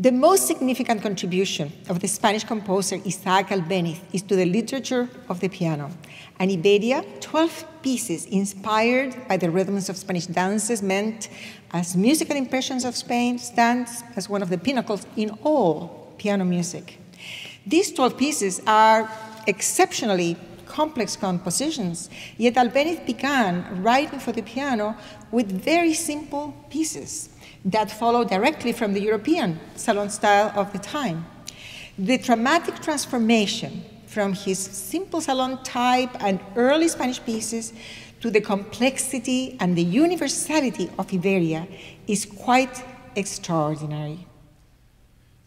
The most significant contribution of the Spanish composer Isaac Albéniz is to the literature of the piano. And Iberia, 12 pieces inspired by the rhythms of Spanish dances meant as musical impressions of Spain stands as one of the pinnacles in all piano music. These 12 pieces are exceptionally complex compositions, yet Albéniz began writing for the piano with very simple pieces that follow directly from the European salon style of the time. The dramatic transformation from his simple salon type and early Spanish pieces to the complexity and the universality of Iberia is quite extraordinary.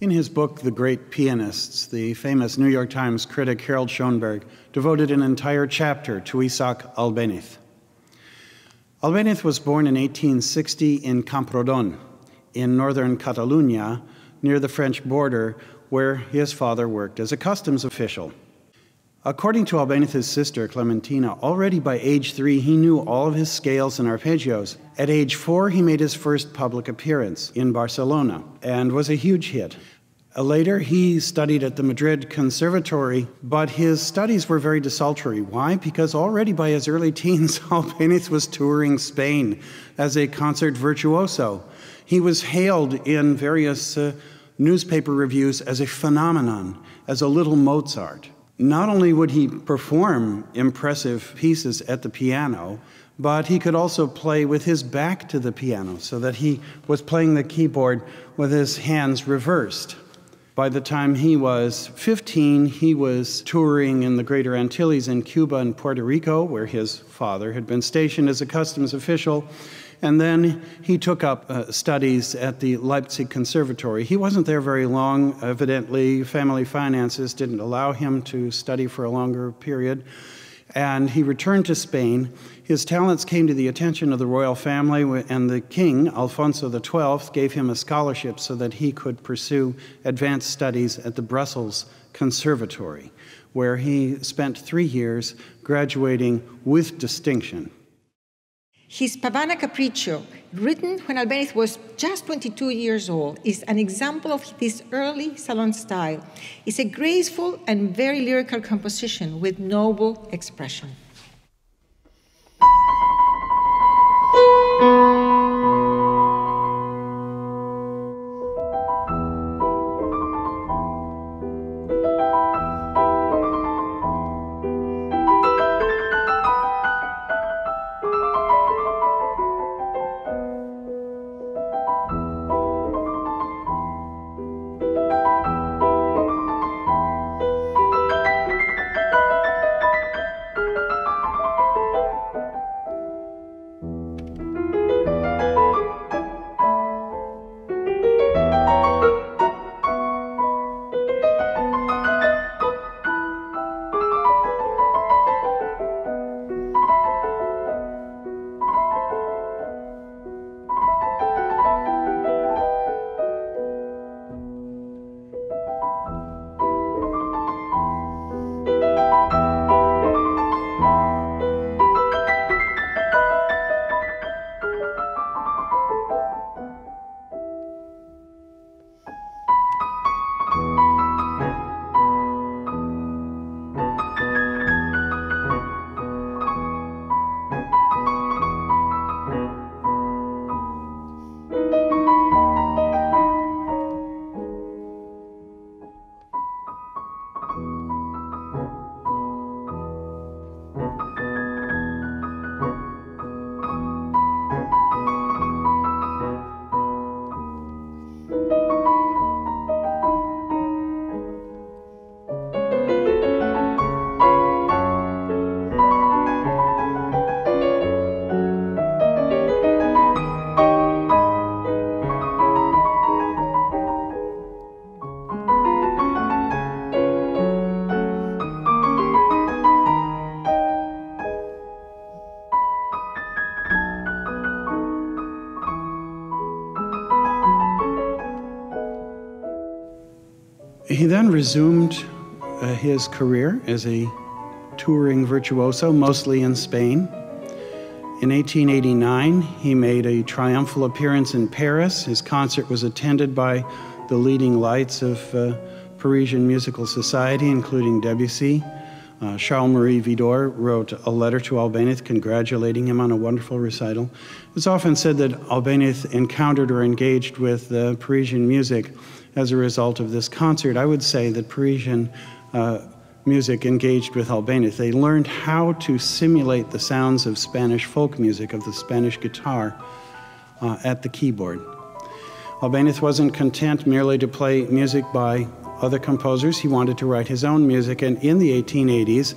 In his book, The Great Pianists, the famous New York Times critic Harold Schoenberg devoted an entire chapter to Isaac Albéniz. Albéniz was born in 1860 in Camprodon, in northern Catalonia, near the French border, where his father worked as a customs official. According to Albéniz's sister, Clementina, already by age 3, he knew all of his scales and arpeggios. At age 4, he made his first public appearance in Barcelona and was a huge hit. Later, he studied at the Madrid Conservatory, but his studies were very desultory. Why? Because already by his early teens, Albéniz was touring Spain as a concert virtuoso. He was hailed in various newspaper reviews as a phenomenon, as a little Mozart. Not only would he perform impressive pieces at the piano, but he could also play with his back to the piano, so that he was playing the keyboard with his hands reversed. By the time he was 15, he was touring in the Greater Antilles in Cuba and Puerto Rico, where his father had been stationed as a customs official. And then he took up studies at the Leipzig Conservatory. He wasn't there very long. Evidently, family finances didn't allow him to study for a longer period. And he returned to Spain. His talents came to the attention of the royal family, and the king, Alfonso XII, gave him a scholarship so that he could pursue advanced studies at the Brussels Conservatory, where he spent 3 years graduating with distinction. His Pavana Capriccio, written when Albéniz was just 22 years old, is an example of this early salon style. It's a graceful and very lyrical composition with noble expression. He then resumed his career as a touring virtuoso, mostly in Spain. In 1889, he made a triumphal appearance in Paris. His concert was attended by the leading lights of Parisian musical society, including Debussy. Charles-Marie Widor wrote a letter to Albéniz congratulating him on a wonderful recital. It's often said that Albéniz encountered or engaged with Parisian music as a result of this concert. I would say that Parisian music engaged with Albéniz. They learned how to simulate the sounds of Spanish folk music, of the Spanish guitar, at the keyboard. Albéniz wasn't content merely to play music by other composers. He wanted to write his own music, and in the 1880s,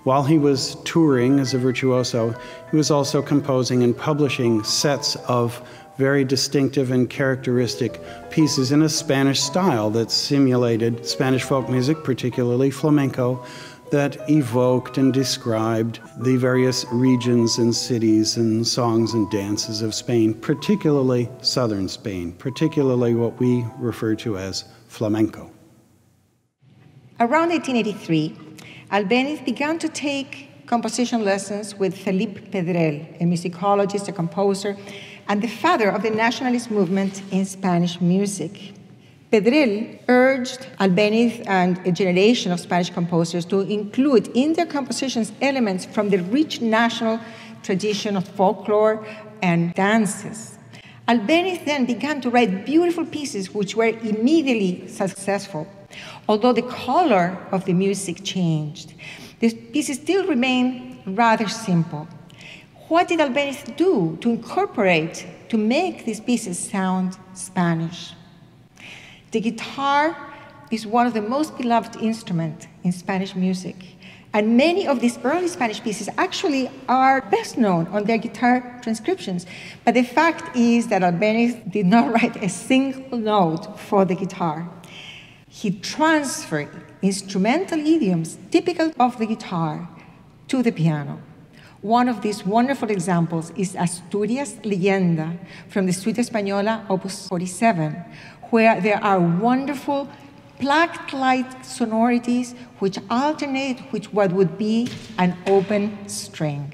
while he was touring as a virtuoso, he was also composing and publishing sets of very distinctive and characteristic pieces in a Spanish style that simulated Spanish folk music, particularly flamenco, that evoked and described the various regions and cities and songs and dances of Spain, particularly southern Spain, particularly what we refer to as flamenco. Around 1883, Albéniz began to take composition lessons with Felipe Pedrell, a musicologist, a composer, and the father of the nationalist movement in Spanish music. Pedrell urged Albéniz and a generation of Spanish composers to include in their compositions elements from the rich national tradition of folklore and dances. Albéniz then began to write beautiful pieces which were immediately successful. Although the color of the music changed, the pieces still remain rather simple. What did Albéniz do to incorporate, to make these pieces sound Spanish? The guitar is one of the most beloved instruments in Spanish music, and many of these early Spanish pieces actually are best known on their guitar transcriptions. But the fact is that Albéniz did not write a single note for the guitar. He transferred instrumental idioms typical of the guitar to the piano. One of these wonderful examples is Asturias Leyenda from the Suite Española, Opus 47, where there are wonderful plaque-like sonorities which alternate with what would be an open string.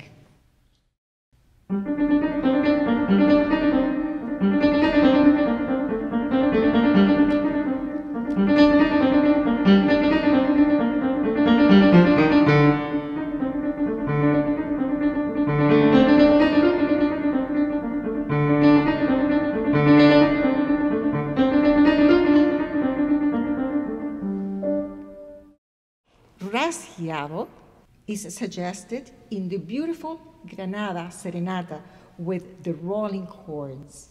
Rasgueado is suggested in the beautiful Granada Serenata with the rolling chords.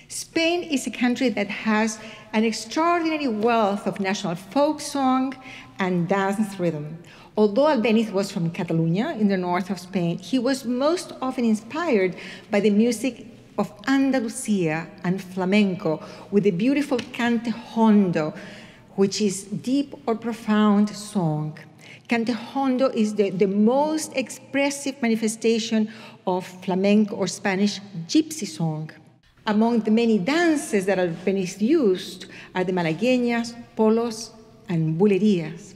Spain is a country that has an extraordinary wealth of national folk song and dance rhythm. Although Albéniz was from Catalonia in the north of Spain, he was most often inspired by the music of Andalusia and flamenco with the beautiful cante hondo, which is deep or profound song. Cante hondo is the most expressive manifestation of flamenco or Spanish gypsy song. Among the many dances that Albéniz used are the malagueñas, polos, and bulerías.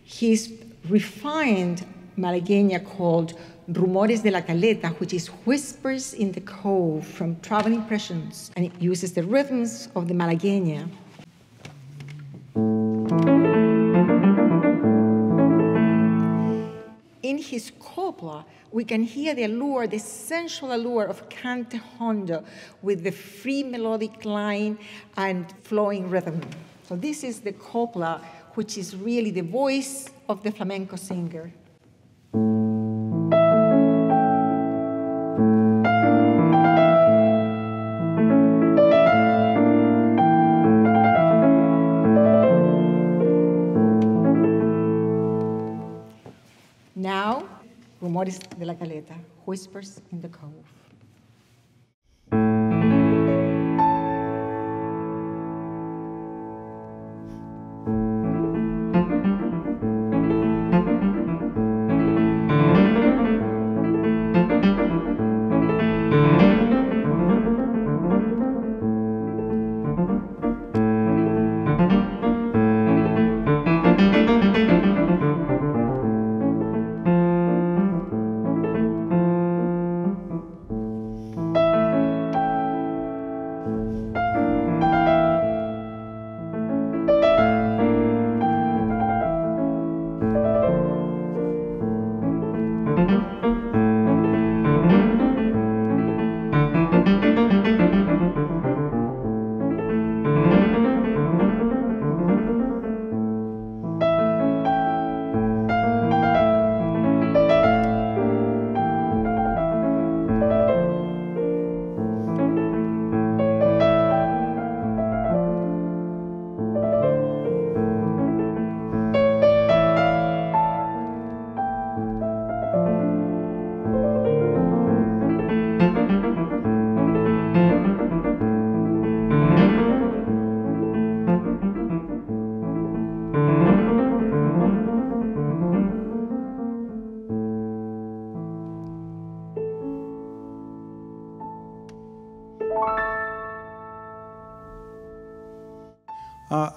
His refined malagueña called Rumores de la Caleta, which is whispers in the cove from travel impressions, and it uses the rhythms of the malagueña. In his copla, we can hear the allure, the sensual allure of cante hondo with the free melodic line and flowing rhythm. So this is the copla, which is really the voice of the flamenco singer. Caleta, Whispers in the Cove.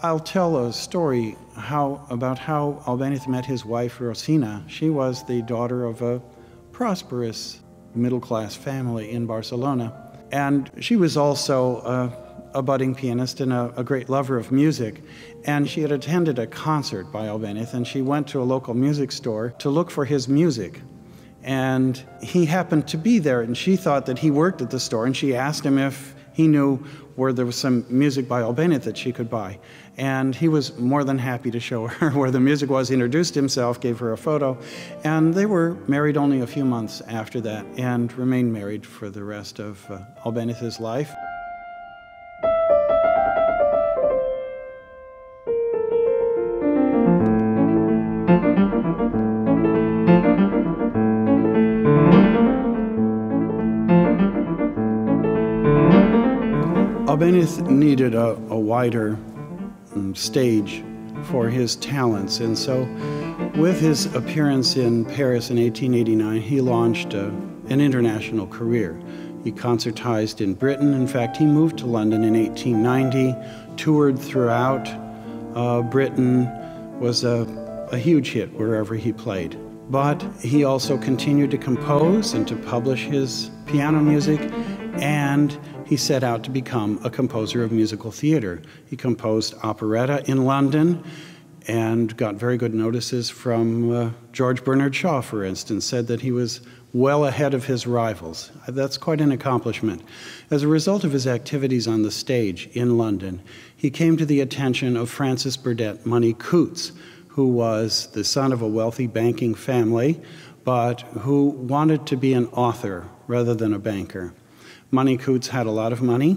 I'll tell a story about how Albéniz met his wife, Rosina. She was the daughter of a prosperous middle-class family in Barcelona. And she was also a budding pianist and a great lover of music. And she had attended a concert by Albéniz, and she went to a local music store to look for his music. And he happened to be there, and she thought that he worked at the store, and she asked him if he knew where there was some music by Albéniz that she could buy. And he was more than happy to show her where the music was. He introduced himself, gave her a photo, and they were married only a few months after that and remained married for the rest of Albéniz's life. Albéniz needed a wider stage for his talents, and so with his appearance in Paris in 1889, he launched an international career. He concertized in Britain. In fact, he moved to London in 1890, toured throughout Britain, was a huge hit wherever he played. But he also continued to compose and to publish his piano music, and he set out to become a composer of musical theater. He composed operetta in London and got very good notices from George Bernard Shaw, for instance, said that he was well ahead of his rivals. That's quite an accomplishment. As a result of his activities on the stage in London, he came to the attention of Francis Burdett Money Coutts, who was the son of a wealthy banking family, but who wanted to be an author rather than a banker. Money Coutts had a lot of money,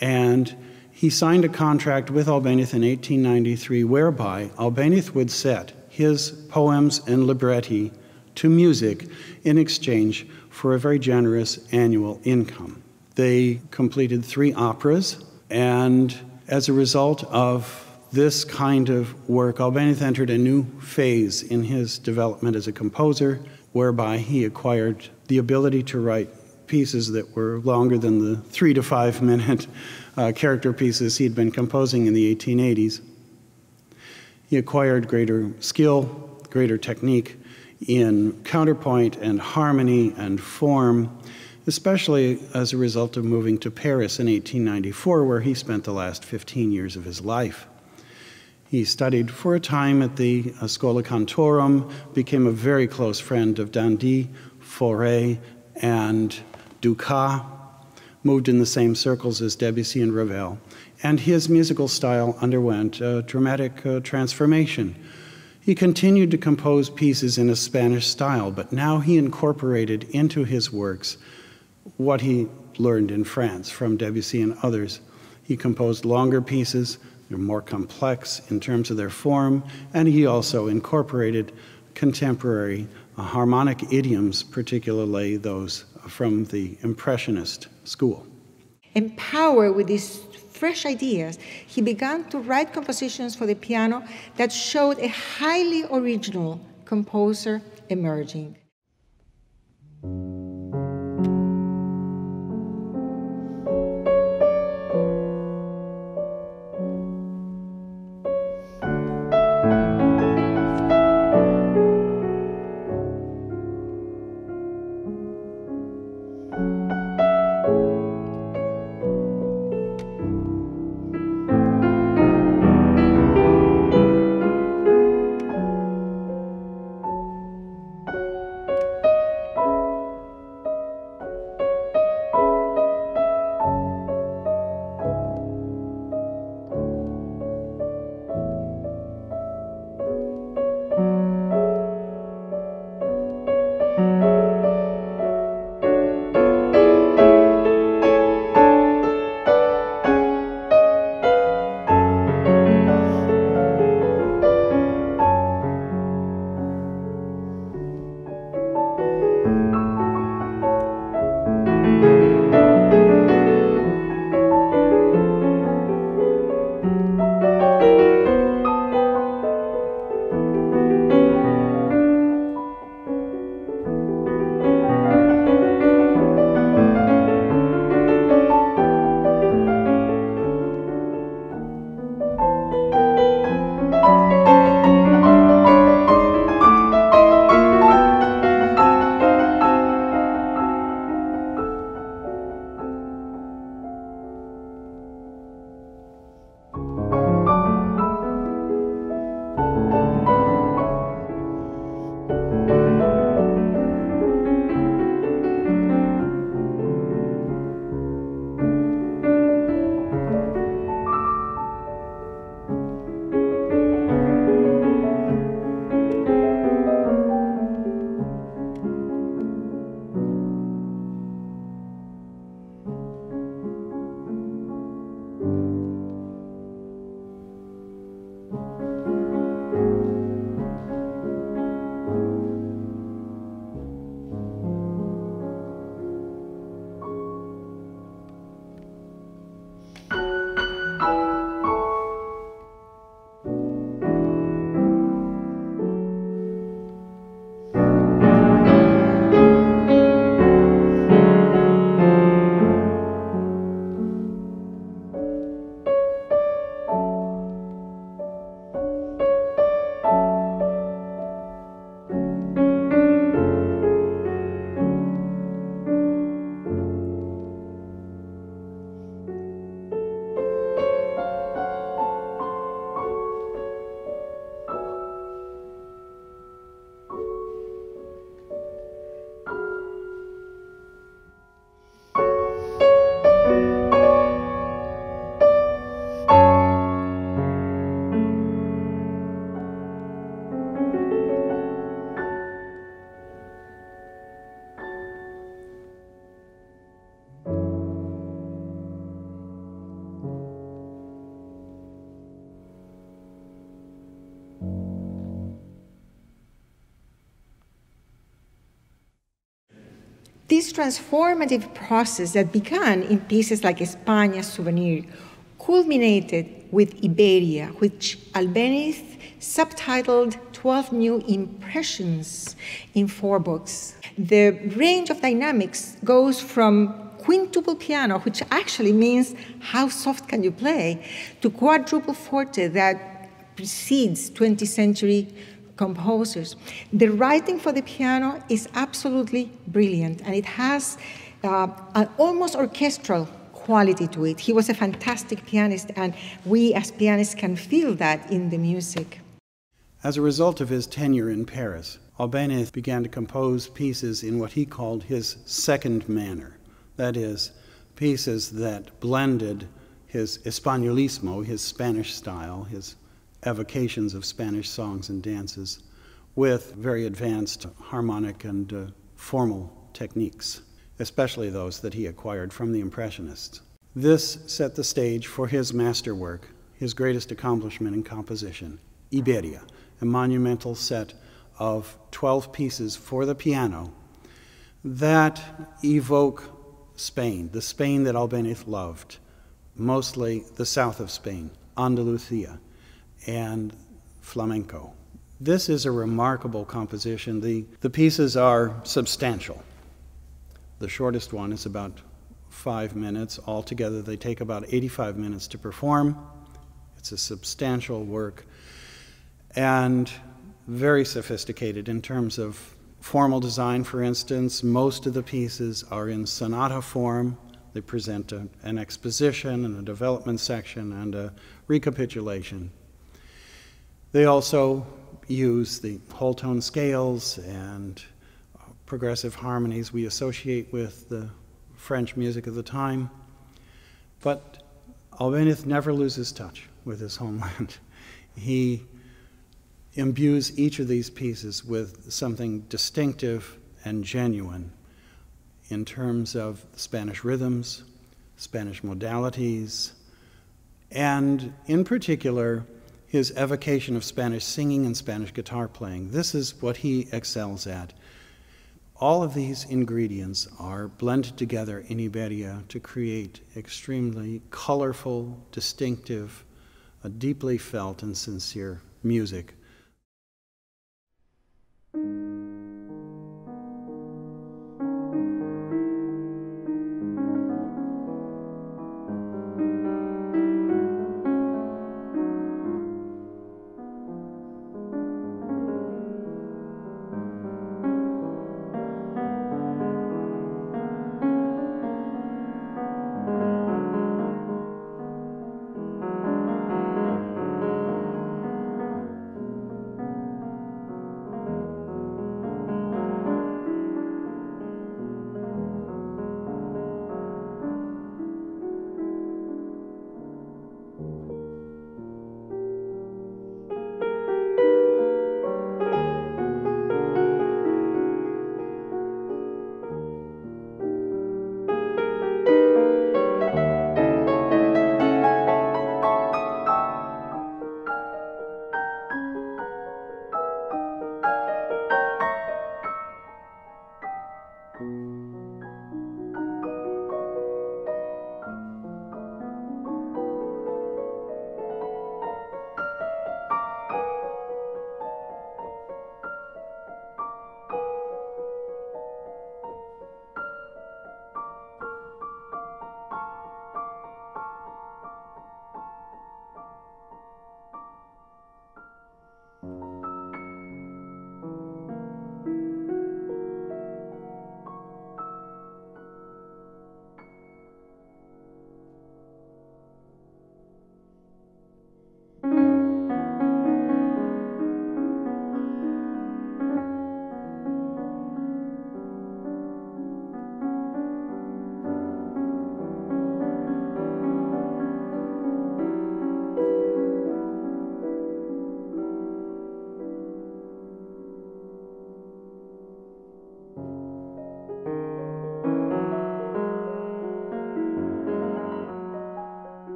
and he signed a contract with Albéniz in 1893 whereby Albéniz would set his poems and libretti to music in exchange for a very generous annual income. They completed 3 operas, and as a result of this kind of work, Albéniz entered a new phase in his development as a composer, whereby he acquired the ability to write pieces that were longer than the 3 to 5 minute character pieces he'd been composing in the 1880s. He acquired greater skill, greater technique in counterpoint and harmony and form, especially as a result of moving to Paris in 1894, where he spent the last 15 years of his life. He studied for a time at the Schola Cantorum, became a very close friend of Dandy, Fauré, and Dukas, moved in the same circles as Debussy and Ravel, and his musical style underwent a dramatic transformation. He continued to compose pieces in a Spanish style, but now he incorporated into his works what he learned in France from Debussy and others. He composed longer pieces, they're more complex in terms of their form, and he also incorporated contemporary harmonic idioms, particularly those from the Impressionist school. Empowered with these fresh ideas, he began to write compositions for the piano that showed a highly original composer emerging. This transformative process that began in pieces like España Souvenir culminated with Iberia, which Albéniz subtitled 12 New Impressions in 4 books. The range of dynamics goes from quintuple piano, which actually means how soft can you play, to quadruple forte that precedes 20th century composers. The writing for the piano is absolutely brilliant, and it has an almost orchestral quality to it. He was a fantastic pianist, and we as pianists can feel that in the music. As a result of his tenure in Paris, Albéniz began to compose pieces in what he called his second manner. That is, pieces that blended his Españolismo, his Spanish style, his evocations of Spanish songs and dances, with very advanced harmonic and formal techniques, especially those that he acquired from the Impressionists. This set the stage for his masterwork, his greatest accomplishment in composition, Iberia, a monumental set of 12 pieces for the piano that evoke Spain, the Spain that Albéniz loved, mostly the south of Spain, Andalusia, and flamenco. This is a remarkable composition. The pieces are substantial. The shortest one is about 5 minutes. Altogether, they take about 85 minutes to perform. It's a substantial work and very sophisticated in terms of formal design. For instance, most of the pieces are in sonata form. They present an exposition and a development section and a recapitulation. They also use the whole tone scales and progressive harmonies we associate with the French music of the time. But Albéniz never loses touch with his homeland. He imbues each of these pieces with something distinctive and genuine in terms of Spanish rhythms, Spanish modalities, and in particular, his evocation of Spanish singing and Spanish guitar playing. This is what he excels at. All of these ingredients are blended together in Iberia to create extremely colorful, distinctive, deeply felt and sincere music.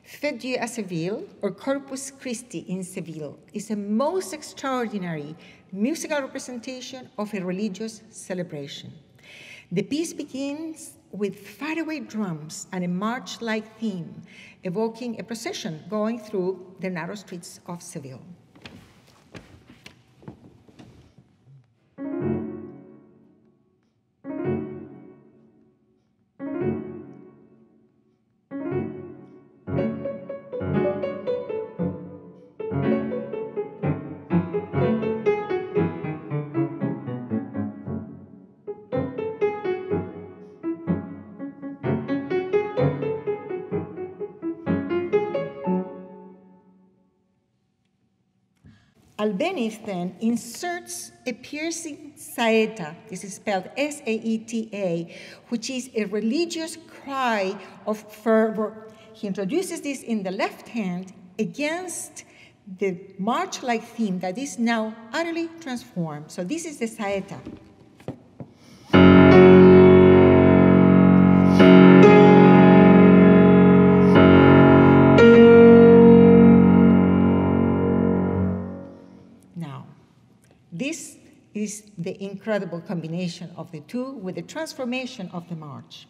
Fête Dieu à Seville, or Corpus Christi in Seville, is a most extraordinary musical representation of a religious celebration. The piece begins with faraway drums and a march-like theme, evoking a procession going through the narrow streets of Seville. Albéniz then inserts a piercing saeta, this is spelled S-A-E-T-A, which is a religious cry of fervor. He introduces this in the left hand against the march-like theme that is now utterly transformed. So this is the saeta. This is the incredible combination of the two with the transformation of the march.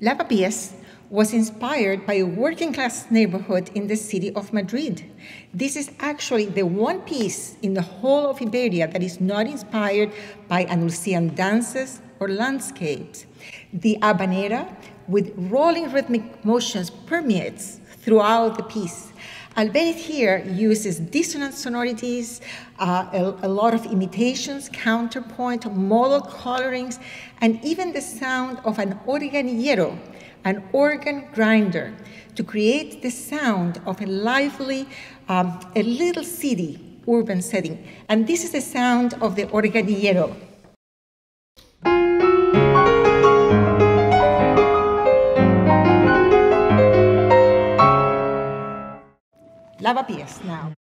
Lavapiés was inspired by a working-class neighborhood in the city of Madrid. This is actually the one piece in the whole of Iberia that is not inspired by Andalusian dances or landscapes. The habanera, with rolling rhythmic motions, permeates throughout the piece. Albéniz here uses dissonant sonorities, a lot of imitations, counterpoint, modal colorings, and even the sound of an organillero, an organ grinder, to create the sound of a lively, a little city urban setting. And this is the sound of the organillero. Lavapiés now.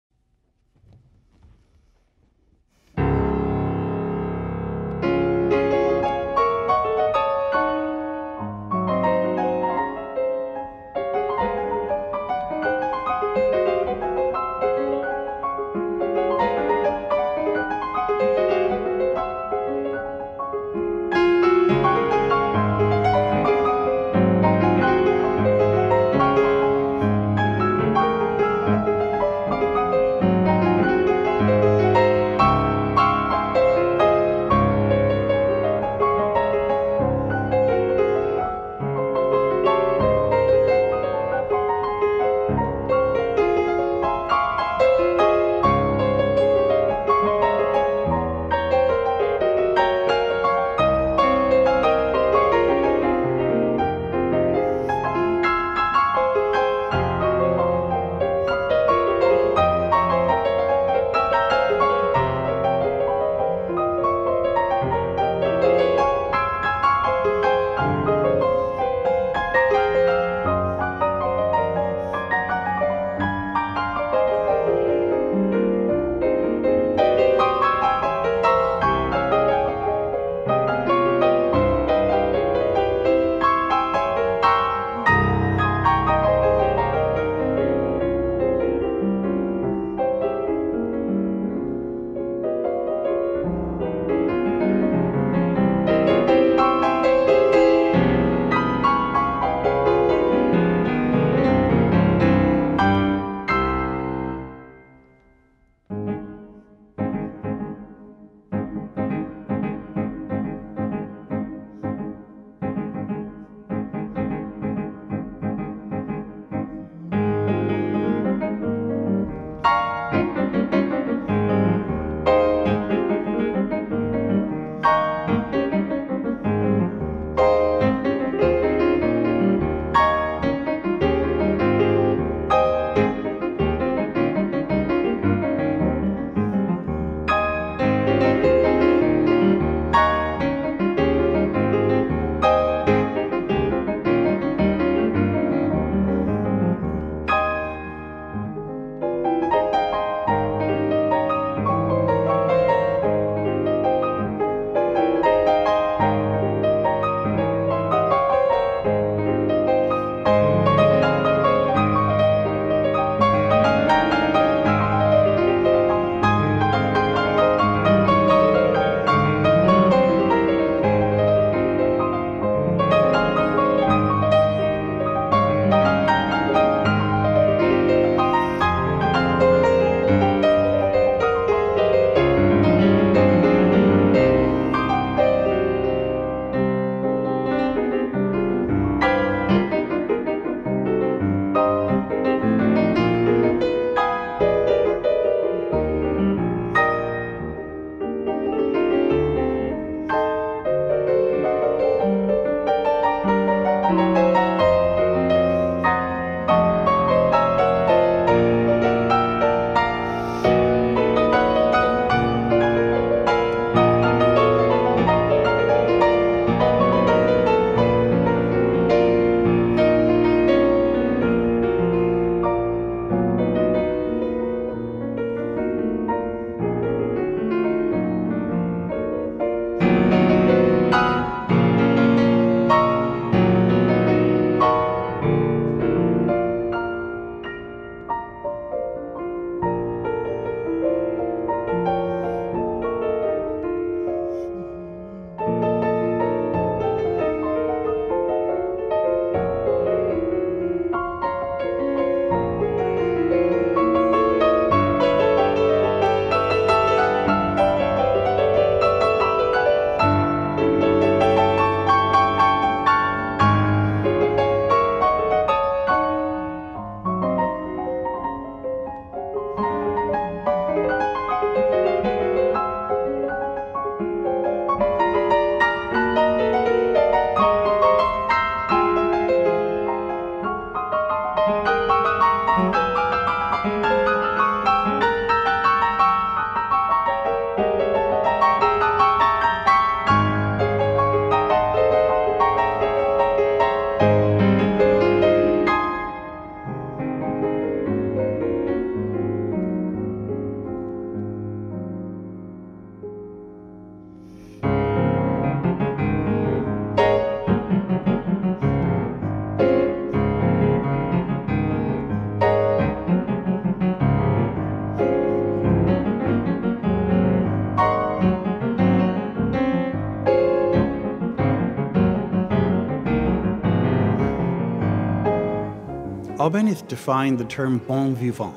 Albéniz defined the term bon vivant.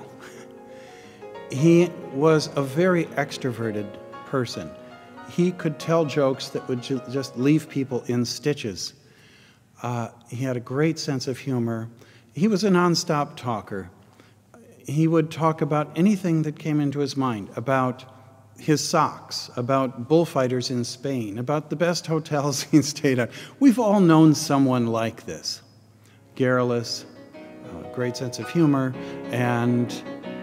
He was a very extroverted person. He could tell jokes that would just leave people in stitches. He had a great sense of humor. He was a nonstop talker. He would talk about anything that came into his mind, about his socks, about bullfighters in Spain, about the best hotels he stayed at. We've all known someone like this. Garrulous, great sense of humor, and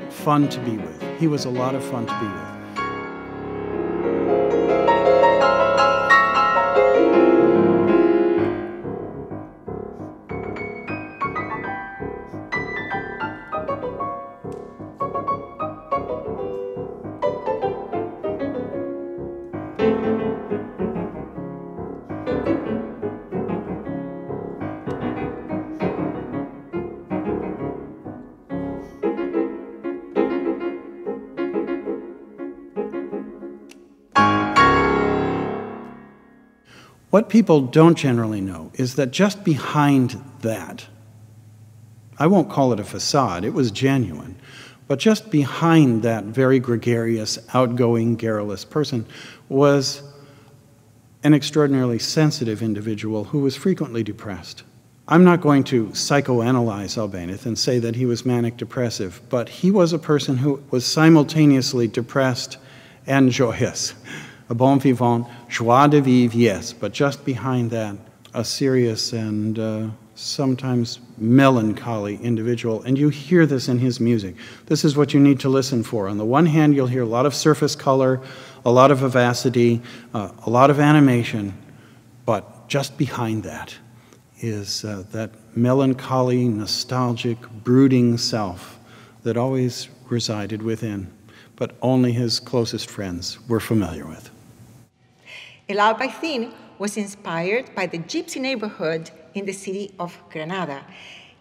fun to be with. He was a lot of fun to be with. What people don't generally know is that just behind that, I won't call it a facade, it was genuine, but just behind that very gregarious, outgoing, garrulous person was an extraordinarily sensitive individual who was frequently depressed. I'm not going to psychoanalyze Albéniz and say that he was manic depressive, but he was a person who was simultaneously depressed and joyous. A bon vivant, joie de vivre, yes, but just behind that, a serious and sometimes melancholy individual. And you hear this in his music. This is what you need to listen for. On the one hand, you'll hear a lot of surface color, a lot of vivacity, a lot of animation, but just behind that is that melancholy, nostalgic, brooding self that always resided within, but only his closest friends were familiar with. El Albaicín was inspired by the gypsy neighborhood in the city of Granada.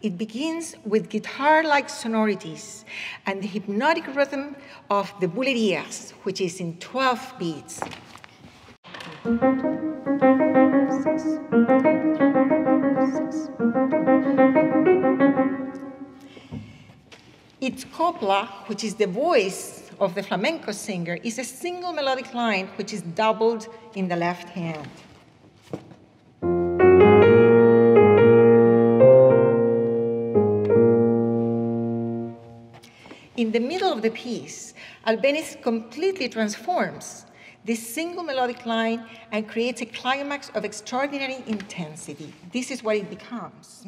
It begins with guitar-like sonorities and the hypnotic rhythm of the bulerías, which is in 12 beats. Its copla, which is the voice of the flamenco singer, is a single melodic line which is doubled in the left hand. In the middle of the piece, Albéniz completely transforms this single melodic line and creates a climax of extraordinary intensity. This is what it becomes.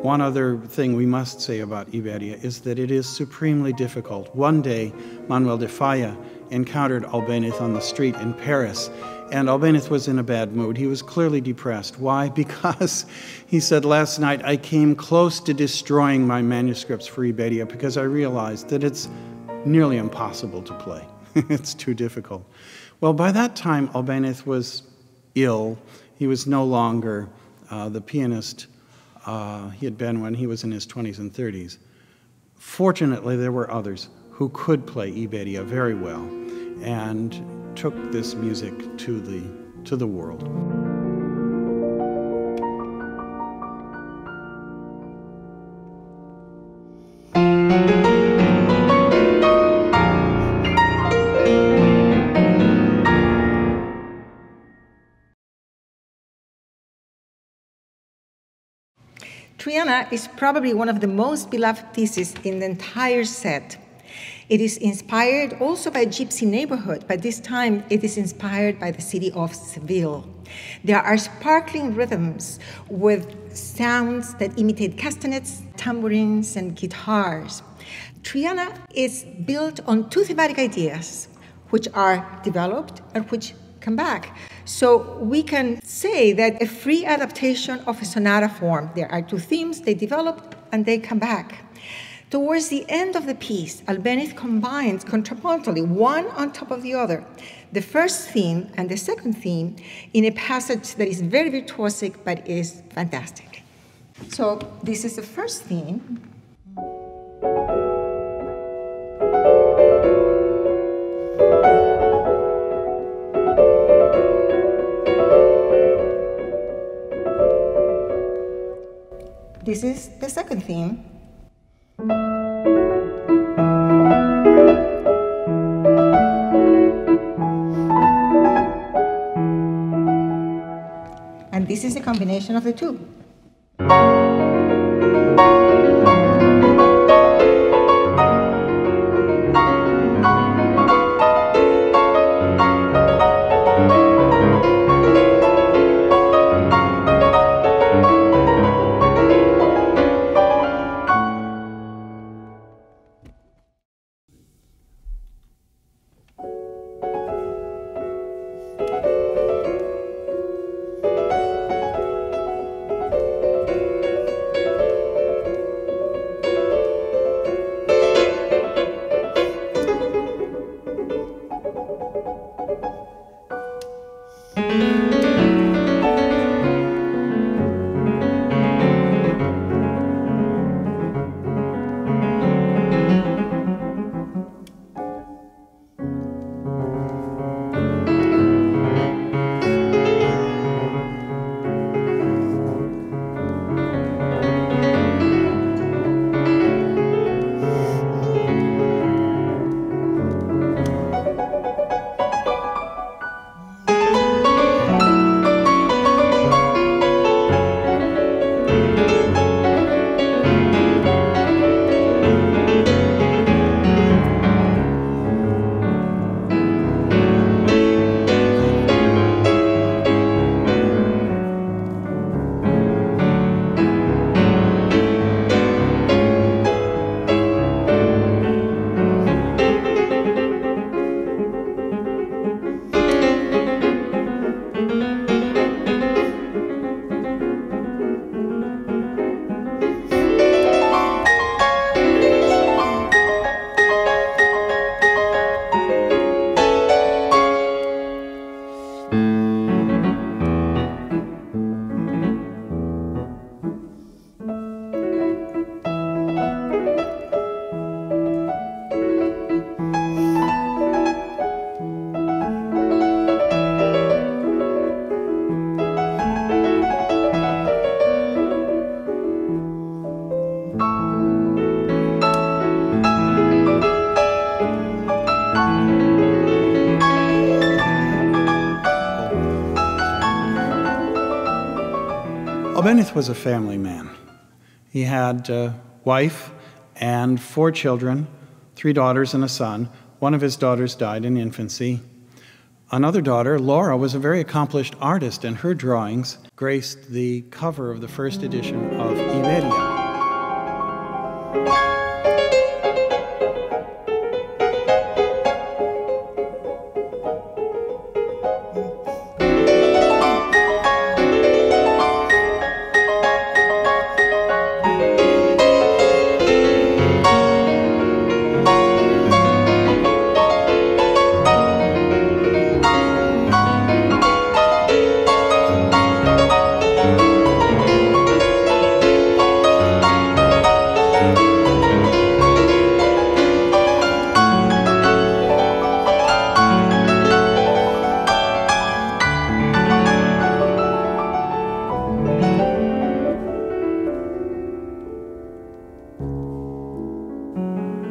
One other thing we must say about Iberia is that it is supremely difficult. One day, Manuel de Falla encountered Albéniz on the street in Paris, and Albéniz was in a bad mood. He was clearly depressed. Why? Because he said, last night I came close to destroying my manuscripts for Iberia because I realized that it's nearly impossible to play. It's too difficult. Well, by that time, Albéniz was ill. He was no longer the pianist he had been when he was in his 20s and 30s. Fortunately, there were others who could play Iberia very well and took this music to the world. Triana is probably one of the most beloved pieces in the entire set. It is inspired also by a gypsy neighborhood, but this time it is inspired by the city of Seville. There are sparkling rhythms with sounds that imitate castanets, tambourines, and guitars. Triana is built on two thematic ideas, which are developed and which come back. So we can say that a free adaptation of a sonata form. There are two themes, they develop and they come back. Towards the end of the piece, Albéniz combines contrapuntally, one on top of the other, the first theme and the second theme in a passage that is very virtuosic but is fantastic. So this is the first theme. This is the second theme. And this is a combination of the two. Albéniz was a family man. He had a wife and 4 children, 3 daughters and a son. One of his daughters died in infancy. Another daughter, Laura, was a very accomplished artist, and her drawings graced the cover of the first edition of Iberia.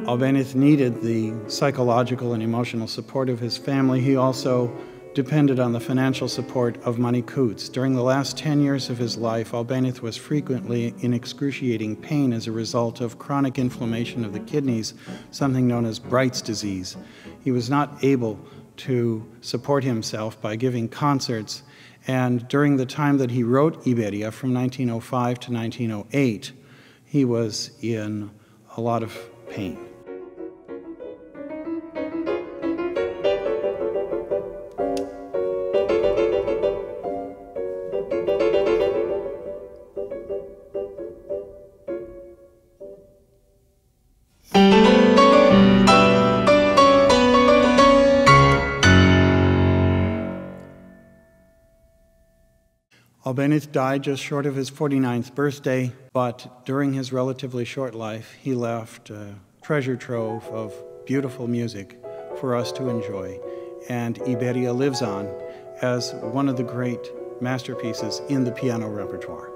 Albéniz needed the psychological and emotional support of his family. He also depended on the financial support of Mani Coutts. During the last 10 years of his life, Albéniz was frequently in excruciating pain as a result of chronic inflammation of the kidneys, something known as Bright's disease. He was not able to support himself by giving concerts, and during the time that he wrote Iberia, from 1905 to 1908, he was in a lot of pain. Albéniz died just short of his 49th birthday, but during his relatively short life, he left a treasure trove of beautiful music for us to enjoy. And Iberia lives on as one of the great masterpieces in the piano repertoire.